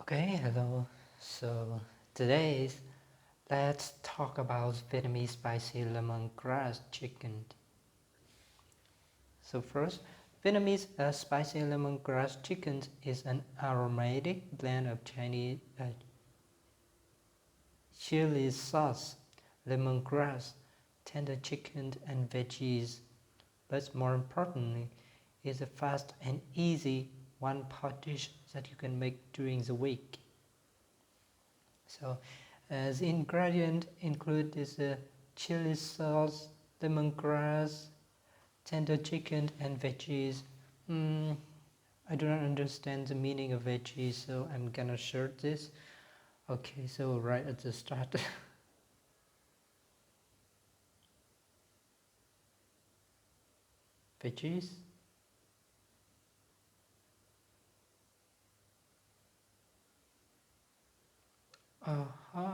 Okay, hello. So today let's talk about Vietnamese spicy lemongrass chicken. So first, Vietnamese spicy lemongrass chicken is an aromatic blend of Chinese chili sauce, lemongrass, tender chicken, and veggies. But more importantly, it's a fast and easy one-pot dish that you can make during the week. So, the ingredient include this chili sauce, lemongrass, tender chicken, and veggies. I do not understand the meaning of veggies, so I'm gonna short this. Okay, so right at the start. Veggies. Uh-huh.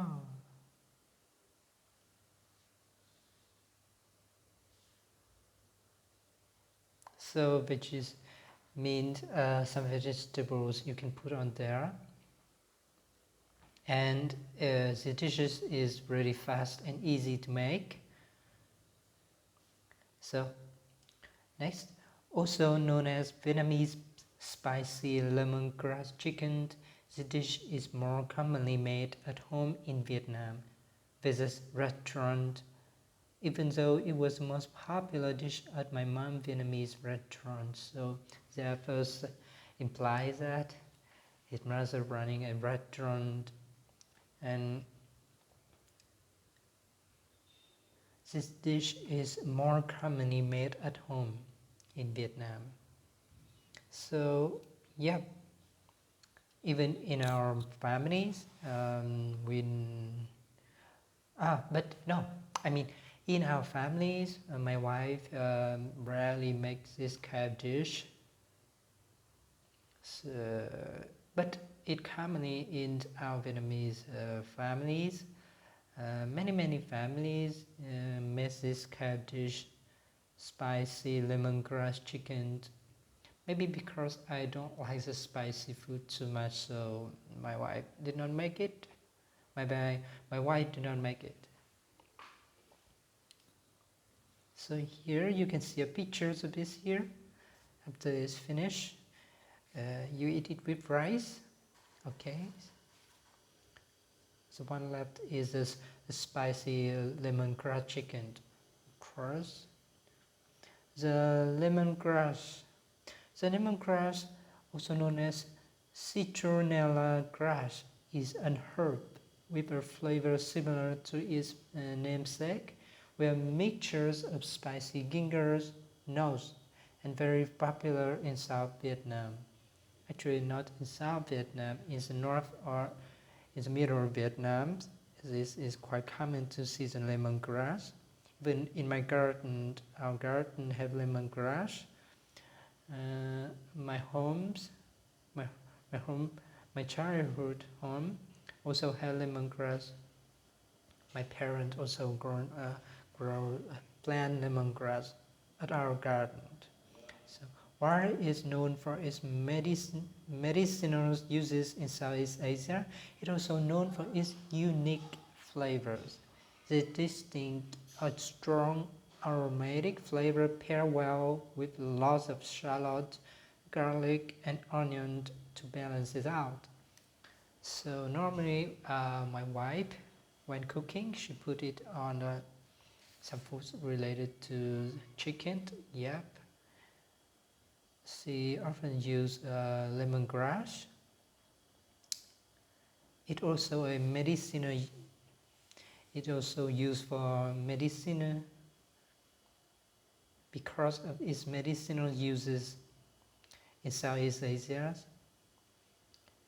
So veggies means some vegetables you can put on there, and the dishes is really fast and easy to make. So next, also known as Vietnamese spicy lemongrass chicken, the dish is more commonly made at home in Vietnam versus restaurant, even though it was the most popular dish at my mom's Vietnamese restaurant. So that first implies that his mother running a restaurant, and this dish is more commonly made at home in Vietnam. So yeah, even in our families, but no, I mean, in our families, my wife rarely makes this kind of dish. So, but it commonly in our Vietnamese families. Many families make this kind of dish, spicy lemongrass chicken. Maybe because I don't like the spicy food too much, so my wife did not make it. My wife did not make it. So here you can see a pictures of this here. After it's finished, you eat it with rice. Okay. So one left is this spicy lemongrass chicken. Of course, the lemongrass. The lemongrass, also known as citronella grass, is an herb with a flavor similar to its namesake, where mixtures of spicy gingers, nose, and very popular in South Vietnam. Actually, not in South Vietnam, in the north or in the middle of Vietnam. This is quite common to see the lemongrass. Even in my garden, our garden have lemongrass. My homes, my home, my childhood home also had lemongrass. My parents also grow plant lemongrass at our garden. So, while it is known for its medicinal uses in Southeast Asia, it is also known for its unique flavors. The distinct, strong aromatic flavor pair well with lots of shallot, garlic, and onion to balance it out. So normally, my wife, when cooking, she put it on some foods related to chicken. Yep. She often use lemongrass. It also a medicinal. It also used for medicine because of its medicinal uses in Southeast Asia,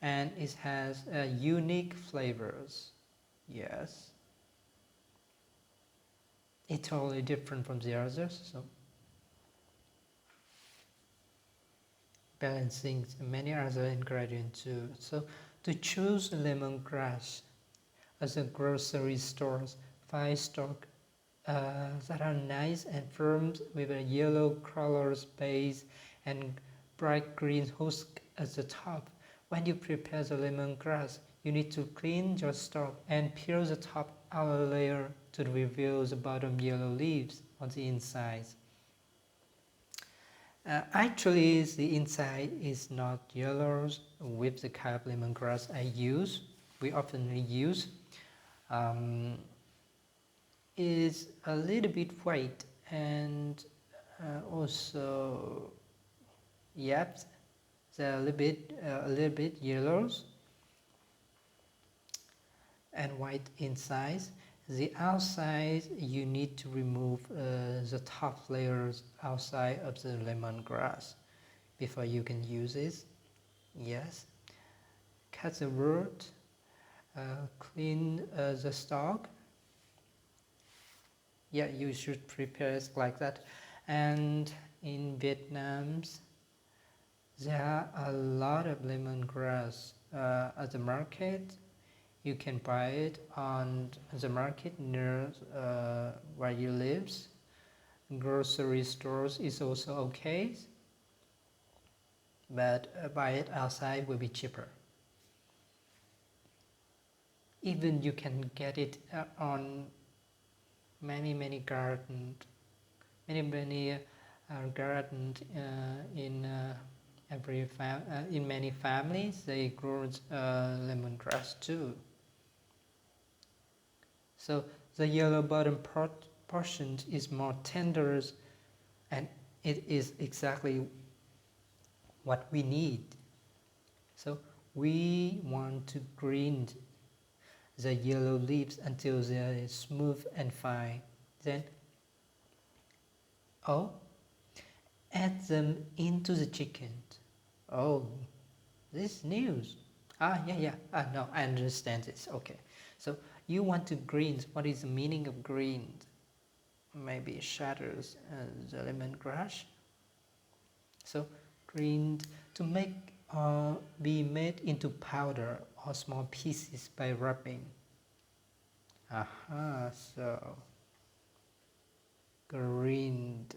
and it has unique flavors. Yes, it's totally different from the others. So balancing many other ingredients too. So to choose lemongrass as a grocery stores, find stock that are nice and firm with a yellow color base and bright green husk at the top, when you prepare the lemongrass, you need to clean your stalk and peel the top outer layer to reveal the bottom yellow leaves on the inside. Actually, the inside is not yellow with the kind of lemongrass we often use. Is a little bit white and also, yep, they're a little bit yellows and white inside. The outside, you need to remove the top layers outside of the lemongrass before you can use it. Yes. Cut the root, clean the stalk. Yeah, you should prepare it like that. And in Vietnam, there are a lot of lemongrass at the market. You can buy it on the market near where you live. Grocery stores is also okay, but buy it outside will be cheaper. Even you can get it on many gardens, many gardens in in many families. They grow lemongrass too. So the yellow bottom portion is more tender, and it is exactly what we need. So we want to grind the yellow leaves until they are smooth and fine. Then, add them into the chicken. Oh, this news. Yeah. No, I understand this. Okay. So you want to grind. What is the meaning of grind? Maybe shatters the lemongrass. So grind to make be made into powder or small pieces by rubbing. So grind.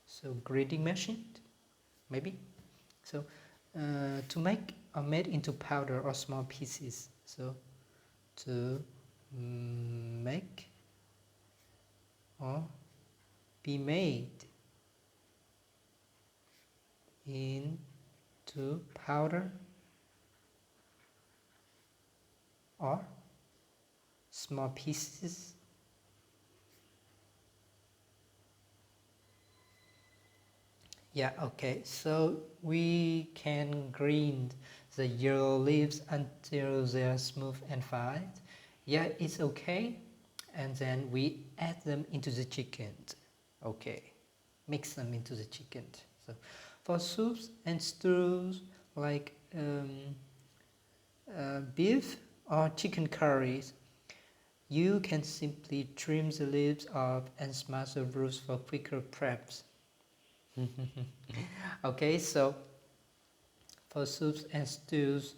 So grinding machine, maybe. So to make or made into powder or small pieces. So to make or be made into powder or small pieces. Yeah, okay, so we can grind the yellow leaves until they are smooth and fine. Yeah, it's okay. And then we add them into the chicken. Okay, mix them into the chicken. So for soups and stews like beef or chicken curries, you can simply trim the leaves off and smash the roots for quicker preps. Okay, so for soups and stews,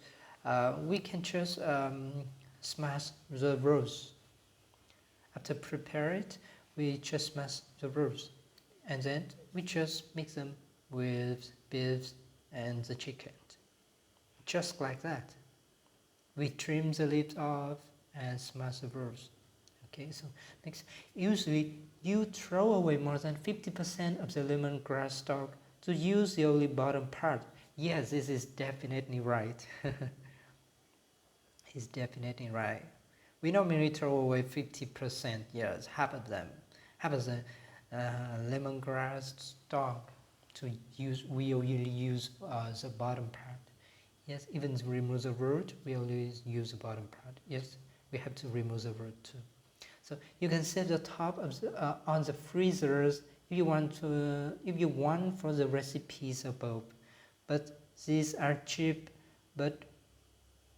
we can just smash the roots. After prepare it, we just smash the roots, and then we just mix them with beef and the chicken, just like that. We trim the leaves off and smash the roots. Okay, so next, usually you throw away more than 50% of the lemongrass stalk to use the only bottom part. Yes, this is definitely right. He's definitely right. We normally throw away 50%, yes, half of them. Half of the lemongrass stalk to use, we only use the bottom part. Yes, even to remove the root, we always use the bottom part. Yes, we have to remove the root too. So you can set the top of the, on the freezers if you want for the recipes above. But these are cheap, but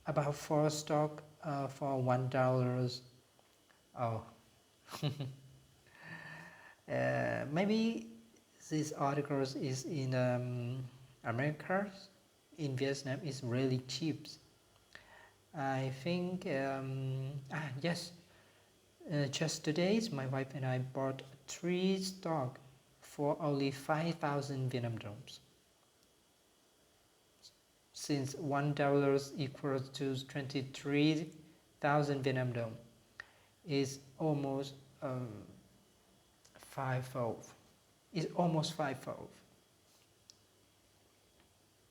about 4 stock for $1. Oh, maybe this articles is in America. In Vietnam, it's really cheap. I think yes. Just today, my wife and I bought 3 stock for only 5,000 Vietnam dollars. since $1 equals to 23,000 Vietnam dong is almost fivefold. It's almost fivefold.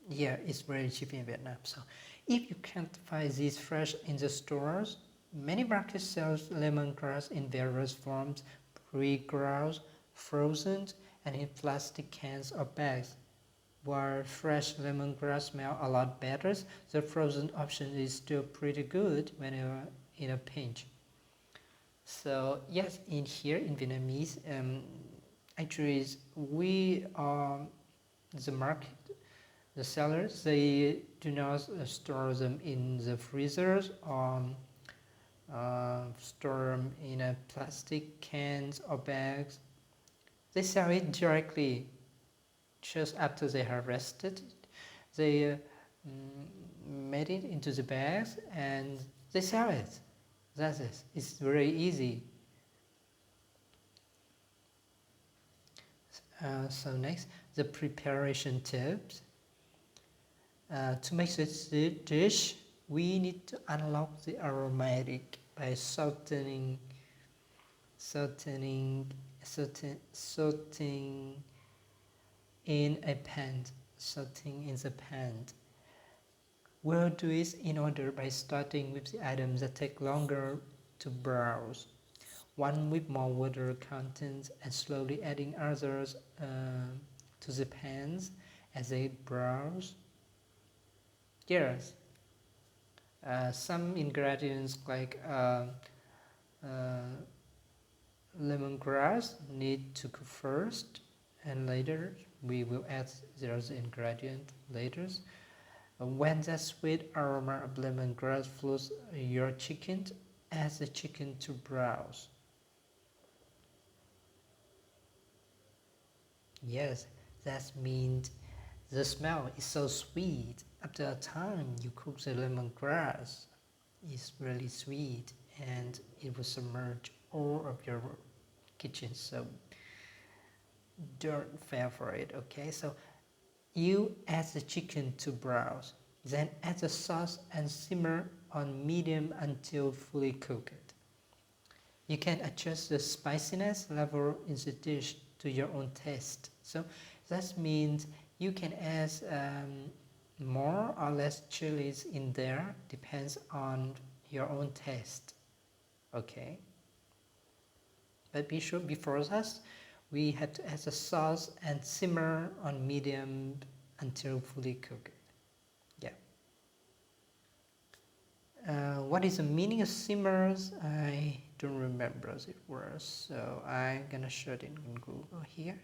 Yeah, it's very cheap in Vietnam. So if you can't find these fresh in the stores, many markets sell lemongrass in various forms, pre-ground, frozen, and in plastic cans or bags. While fresh lemongrass smells a lot better, the frozen option is still pretty good when you're in a pinch. So yes, in here in Vietnamese, actually we are the market, the sellers, they do not store them in the freezers or store them in a plastic cans or bags. They sell it directly just after they harvested. They made it into the bags and they sell it. That's it. It's very easy. So next, the preparation tips. To make this dish, we need to unlock the aromatic by sauteing in a pan. Sauteing in the pan. We'll do it in order by starting with the items that take longer to browse. One with more water content and slowly adding others to the pans as they browse. Yes, some ingredients like lemongrass need to cook first, and later we will add the other ingredient later. When the sweet aroma of lemongrass flows your chicken, add the chicken to browse. Yes, that means the smell is so sweet. After a time you cook the lemongrass, it's really sweet and it will submerge all of your kitchen. So don't fail for it, okay? So you add the chicken to browse, then add the sauce and simmer on medium until fully cooked. You can adjust the spiciness level in the dish to your own taste. So that means you can add more or less chilies in there, depends on your own taste. Okay. But be sure before that, we have to add the sauce and simmer on medium until fully cooked. Yeah. What is the meaning of simmers? I don't remember as it was, so I'm gonna search it in Google here.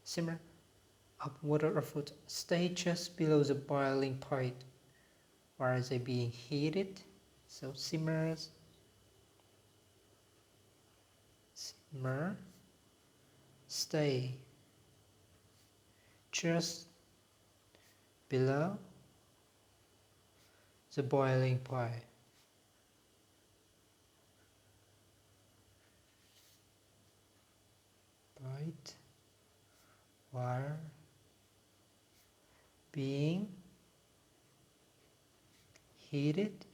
Simmer of water or food stay just below the boiling point while they being heated. So simmers, simmer, stay just below the boiling point. While being heated.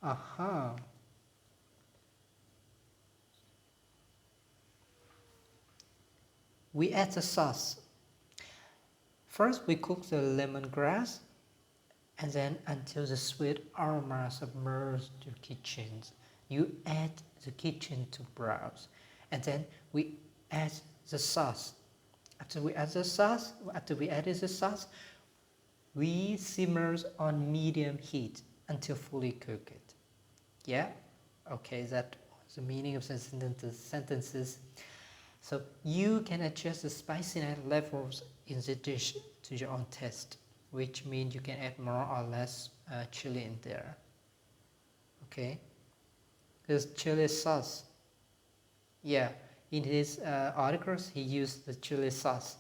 Aha. We add the sauce. First we cook the lemongrass and then until the sweet aroma submerges the kitchen. You add the kitchen to browse and then we add the sauce. After we added the sauce, we simmer on medium heat until fully cooked. Yeah? Okay, that's the meaning of the sentences. So you can adjust the spiciness levels in the dish to your own taste, which means you can add more or less chili in there. Okay? There's chili sauce. Yeah, in his articles he used the chili sauce.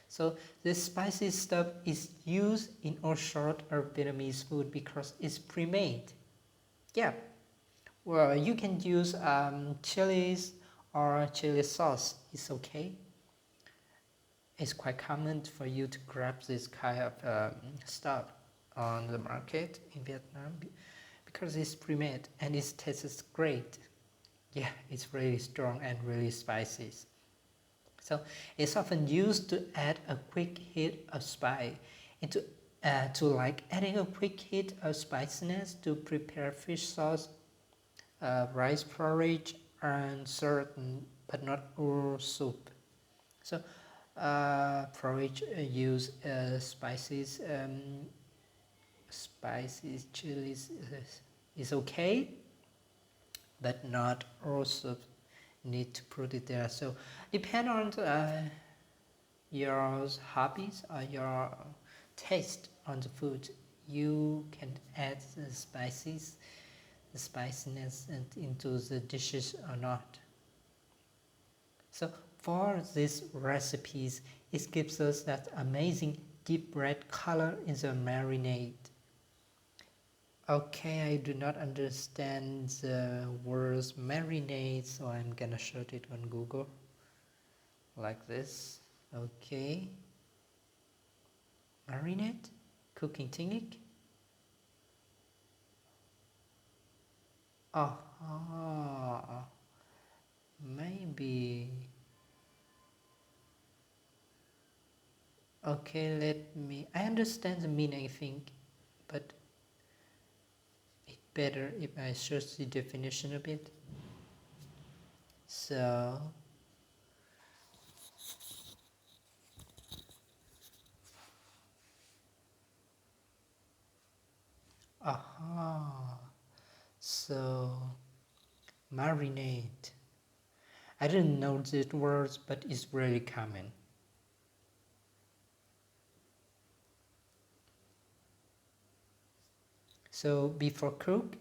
So this spicy stuff is used in all sorts of Vietnamese food because it's pre-made. Yeah, well you can use chilies or chili sauce, it's okay. it's quite common for you to grab this kind of stuff on the market in Vietnam because it's pre-made and it tastes great. Yeah, it's really strong and really spicy. So it's often used to add a quick hit of spice into to like adding a quick hit of spiciness to prepare fish sauce, rice porridge, and certain but not all soup. So porridge use spices, chilies is okay, but not all soup need to put it there. So depend on your hobbies or your taste on the food. You can add the spiciness into the dishes or not. So for these recipes, it gives us that amazing deep red color in the marinade. Okay, I do not understand the words marinade, so I'm gonna search it on Google like this. Okay, marinade, cooking technique. Oh, maybe. Okay, I understand the meaning, I think, but it's better if I search the definition a bit. So, so marinade. I didn't know these words, but it's really common. So before cook,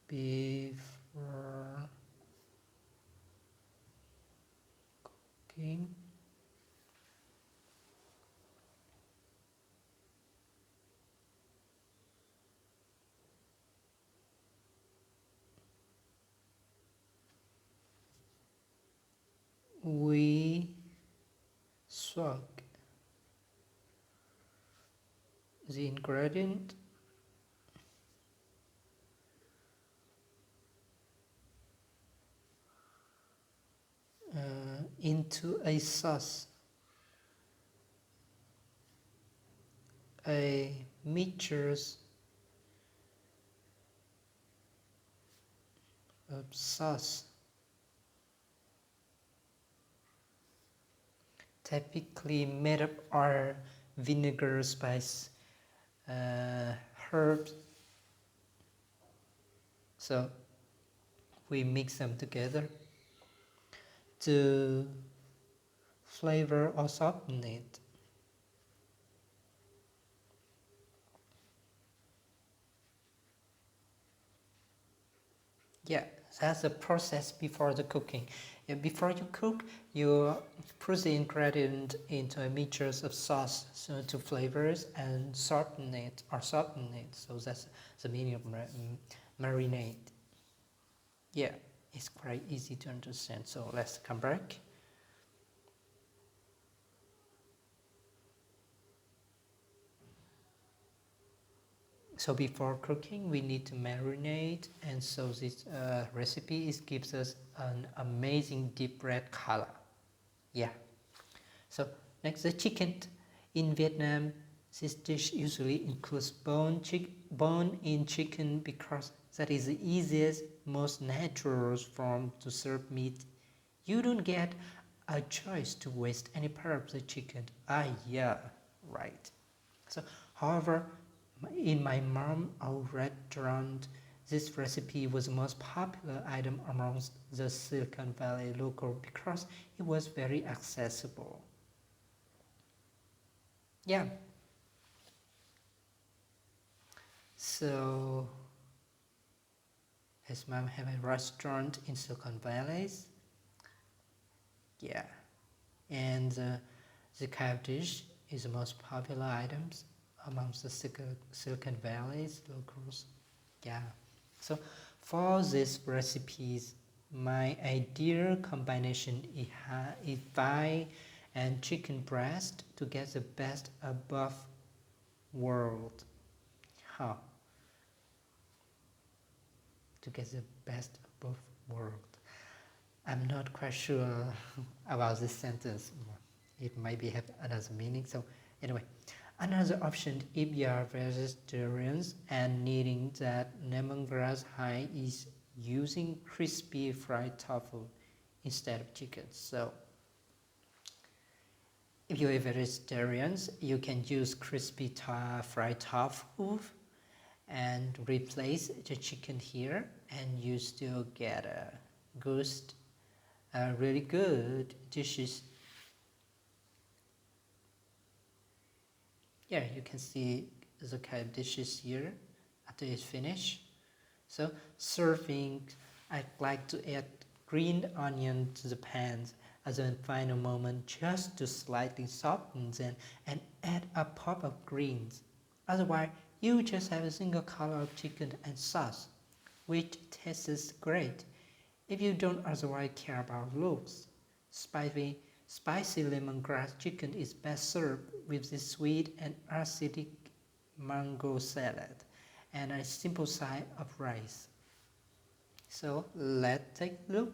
before cooking, we soak the ingredient into a sauce, a mixture of sauce, typically made up of vinegar, spice, herbs. So we mix them together to flavor or soften it. Yeah, that's the process before the cooking. Before you cook, you put the ingredient into a mixture of sauce so to flavors and soften it. So that's the meaning of marinade. Yeah, it's quite easy to understand. So let's come back. So before cooking, we need to marinate, and so this recipe gives us an amazing deep red color. Yeah. So next, the chicken. In Vietnam, this dish usually includes bone-in chicken because that is the easiest, most natural form to serve meat. You don't get a choice to waste any part of the chicken. Ah, yeah, right. So, however, in my mom restaurant, this recipe was the most popular item amongst the Silicon Valley local because it was very accessible. Yeah. So, his mom have a restaurant in Silicon Valley. Yeah. And the kind of dish is the most popular items amongst the Silicon Valley's locals. Yeah. So for these recipes, my ideal combination is thigh and chicken breast to get the best above world. How? To get the best above world. I'm not quite sure about this sentence. It might be have another meaning. So anyway, another option if you are vegetarians and needing that lemongrass high is using crispy fried tofu instead of chicken. So if you're a vegetarians, you can use crispy fried tofu and replace the chicken here, and you still get a good, really good dishes. Yeah, you can see the kind of dishes here after it's finished. So serving, I like to add green onion to the pan as a final moment just to slightly soften them and add a pop of greens. Otherwise, you just have a single color of chicken and sauce, which tastes great. If you don't otherwise care about looks, spicy lemongrass chicken is best served with the sweet and acidic mango salad and a simple side of rice. So let's take a look.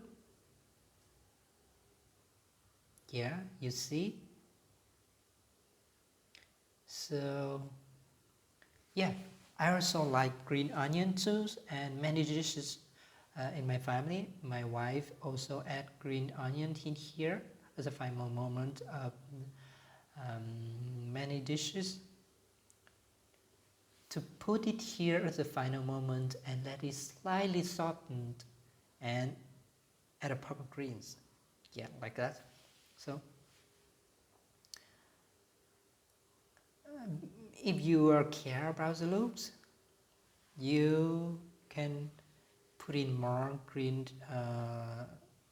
Yeah, you see? So yeah, I also like green onion too, and many dishes in my family. My wife also add green onion in here as a final moment of many dishes. To put it here as a final moment and let it slightly softened and add a pop of greens. Yeah, like that. So if you care about the looks, you can put in more green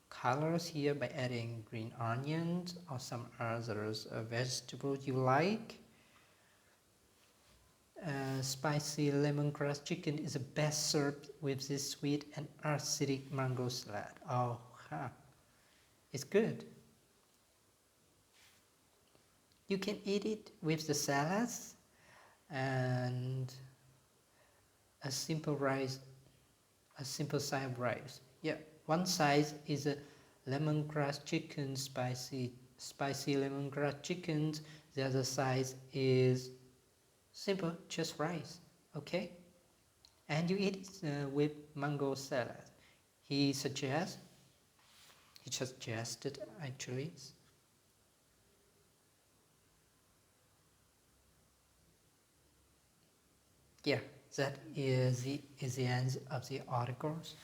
colors here by adding green onions or some others vegetables you like. Spicy lemongrass chicken is best served with this sweet and acidic mango salad. Oh, it's good. You can eat it with the salads and a simple side of rice. Yeah, one side is a lemongrass chicken, spicy lemongrass chicken. The other side is simple, just rice. Okay, and you eat it with mango salad. He suggested actually. Yeah, that is the end of the articles.